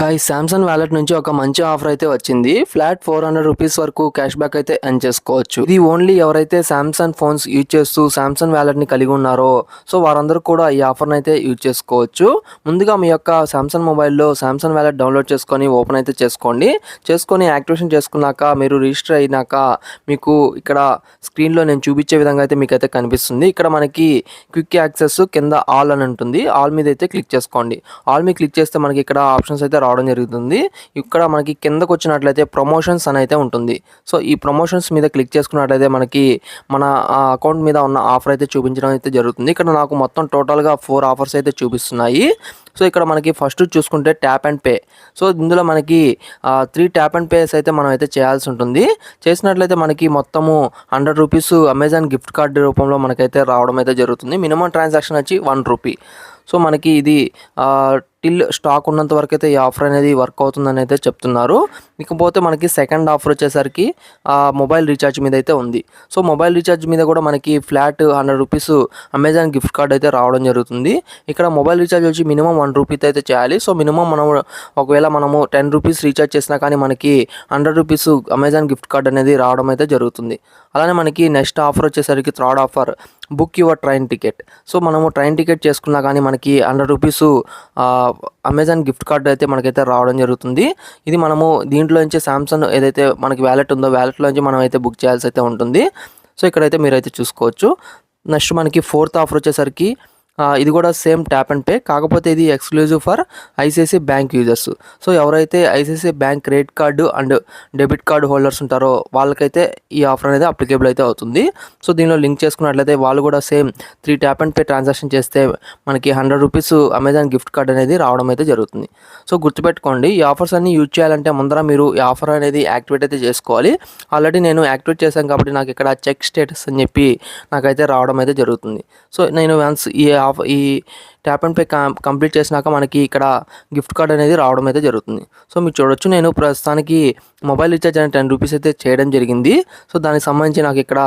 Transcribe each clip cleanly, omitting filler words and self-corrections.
Guys Samsung wallet నుంచి ఒక మంచి ఆఫర్ అయితే వచ్చింది. ఫ్లాట్ 400 రూపీస్ వరకు క్యాష్ బ్యాక్ అయితే ఎర్న్ చేసుకోవచ్చు. ఇది ఓన్లీ ఎవరైతే సామ్సంగ్ ఫోన్స్ యూజ్ చేస్తూ సామ్సంగ్ వాలెట్ ని కలిగి ఉన్నారో సో వారందరూ కూడా ఈ ఆఫర్ అయితే యూజ్ చేసుకోవచ్చు. ముందుగా మీ యొక్క సామ్సంగ్ మొబైల్లో సామ్సంగ్ వాలెట్ డౌన్లోడ్ చేసుకొని ఓపెన్ అయితే చేసుకోండి. చేసుకొని యాక్టివేషన్ చేసుకున్నాక మీరు రిజిస్టర్ అయినాక మీకు ఇక్కడ స్క్రీన్లో నేను చూపించే విధంగా అయితే మీకు అయితే కనిపిస్తుంది. ఇక్కడ మనకి క్విక్ యాక్సెస్ కింద ఆల్ అని ఉంటుంది. ఆల్ మీద అయితే క్లిక్ చేసుకోండి. ఆల్ మీద క్లిక్ చేస్తే మనకి ఇక్కడ ఆప్షన్స్ అయితే రావడం జరుగుతుంది. ఇక్కడ మనకి కిందకు వచ్చినట్లయితే ప్రమోషన్స్ అని అయితే ఉంటుంది. సో ఈ ప్రమోషన్స్ మీద క్లిక్ చేసుకున్నట్లయితే మనకి మన అకౌంట్ మీద ఉన్న ఆఫర్ అయితే చూపించడం అయితే జరుగుతుంది. ఇక్కడ నాకు మొత్తం టోటల్గా 4 ఆఫర్స్ అయితే చూపిస్తున్నాయి. సో ఇక్కడ మనకి ఫస్ట్ చూసుకుంటే ట్యాప్ అండ్ పే. సో ఇందులో మనకి 3 ట్యాప్ అండ్ పేస్ అయితే మనం అయితే చేయాల్సి ఉంటుంది. చేసినట్లయితే మనకి మొత్తము 100 రూపీస్ అమెజాన్ గిఫ్ట్ కార్డు రూపంలో మనకైతే రావడం అయితే జరుగుతుంది. మినిమం ట్రాన్సాక్షన్ వచ్చి 1 రూపీ. సో మనకి ఇది టిల్ స్టాక్ ఉన్నంత వరకు అయితే ఈ ఆఫర్ అనేది వర్క్ అవుతుందని అయితే చెప్తున్నారు. ఇకపోతే మనకి సెకండ్ ఆఫర్ వచ్చేసరికి మొబైల్ రీఛార్జ్ మీద అయితే ఉంది. సో మొబైల్ రీఛార్జ్ మీద కూడా మనకి flat 100 rupees Amazon gift card అయితే రావడం జరుగుతుంది. ఇక్కడ మొబైల్ రీఛార్జ్ వచ్చి మినిమం 1 రూపీ అయితే చేయాలి. సో మినిమం ఒకవేళ మనము 10 రూపీస్ రీఛార్జ్ చేసినా కానీ మనకి 100 రూపీస్ అమెజాన్ గిఫ్ట్ కార్డ్ అనేది రావడం అయితే జరుగుతుంది. అలానే మనకి నెక్స్ట్ ఆఫర్ వచ్చేసరికి third offer book your train ticket. So మనము ట్రైన్ టికెట్ చేసుకున్నా కానీ మనకి 100 రూపీస్ అమెజాన్ గిఫ్ట్ కార్డ్ అయితే మనకైతే రావడం జరుగుతుంది. ఇది మనము దీంట్లో నుంచి సామ్సంగ్ ఏదైతే మనకి వ్యాలెట్ ఉందో వ్యాలెట్లో నుంచి మనం అయితే బుక్ చేయాల్సి అయితే ఉంటుంది. సో ఇక్కడైతే మీరైతే చూసుకోవచ్చు. నెక్స్ట్ మనకి ఫోర్త్ ఆఫర్ వచ్చేసరికి ఇది కూడా సేమ్ ట్యాప్ అండ్ పే, కాకపోతే ఇది exclusive for ICICI bank users. So ఎవరైతే ICICI bank credit card and debit card holders ఉంటారో వాళ్ళకైతే ఈ ఆఫర్ అనేది అప్లికేబుల్ అయితే అవుతుంది. సో దీనిలో లింక్ చేసుకున్నట్లయితే వాళ్ళు కూడా same 3 tap and pay transaction చేస్తే మనకి 100 రూపీస్ అమెజాన్ గిఫ్ట్ కార్డ్ అనేది రావడం అయితే జరుగుతుంది. సో గుర్తుపెట్టుకోండి, ఈ ఆఫర్స్ అన్ని యూజ్ చేయాలంటే ముందర మీరు ఈ ఆఫర్ అనేది యాక్టివేట్ అయితే చేసుకోవాలి. ఆల్రెడీ నేను యాక్టివేట్ చేశాను కాబట్టి నాకు ఇక్కడ చెక్ స్టేటస్ అని చెప్పి నాకైతే రావడం అయితే జరుగుతుంది. సో నేను వన్స్ ఈ ట్యాప్ అండ్ పే కంప్లీట్ చేసినాక మనకి ఇక్కడ గిఫ్ట్ కార్డ్ అనేది రావడం అయితే జరుగుతుంది. సో మీరు చూడొచ్చు, నేను ప్రస్తుతానికి మొబైల్ రీఛార్జ్ అనేది 10 రూపీస్ అయితే చేయడం జరిగింది. సో దానికి సంబంధించి నాకు ఇక్కడ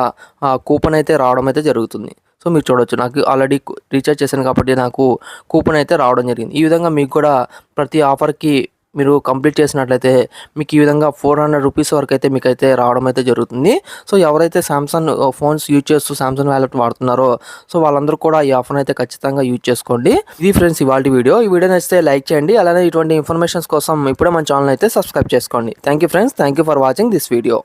కూపన్ అయితే రావడం అయితే జరుగుతుంది. సో మీరు చూడొచ్చు, నాకు ఆల్రెడీ రీఛార్జ్ చేశాను కాబట్టి నాకు కూపన్ అయితే రావడం జరిగింది. ఈ విధంగా మీకు కూడా ప్రతి ఆఫర్కి మీరు కంప్లీట్ చేసినట్లయితే మీకు ఈ విధంగా 400 రూపీస్ వరకు అయితే మీకైతే రావడం అయితే జరుగుతుంది. సో ఎవరైతే సామ్సంగ్ ఫోన్స్ యూజ్ చేస్తూ సామ్సంగ్ వ్యాలెట్ వాడుతున్నారో సో వాళ్ళందరూ కూడా ఈ ఆఫర్ అయితే ఖచ్చితంగా యూజ్ చేసుకోండి. ఇది ఫ్రెండ్స్ ఇవాళ వీడియో. ఈ వీడియో నచ్చితే లైక్ చేయండి. అలానే ఇటువంటి ఇన్ఫర్మేషన్స్ కోసం ఇప్పుడే మన ఛానల్ అయితే సబ్స్క్రైబ్ చేసుకోండి. Thank you friends, thank you for watching this video.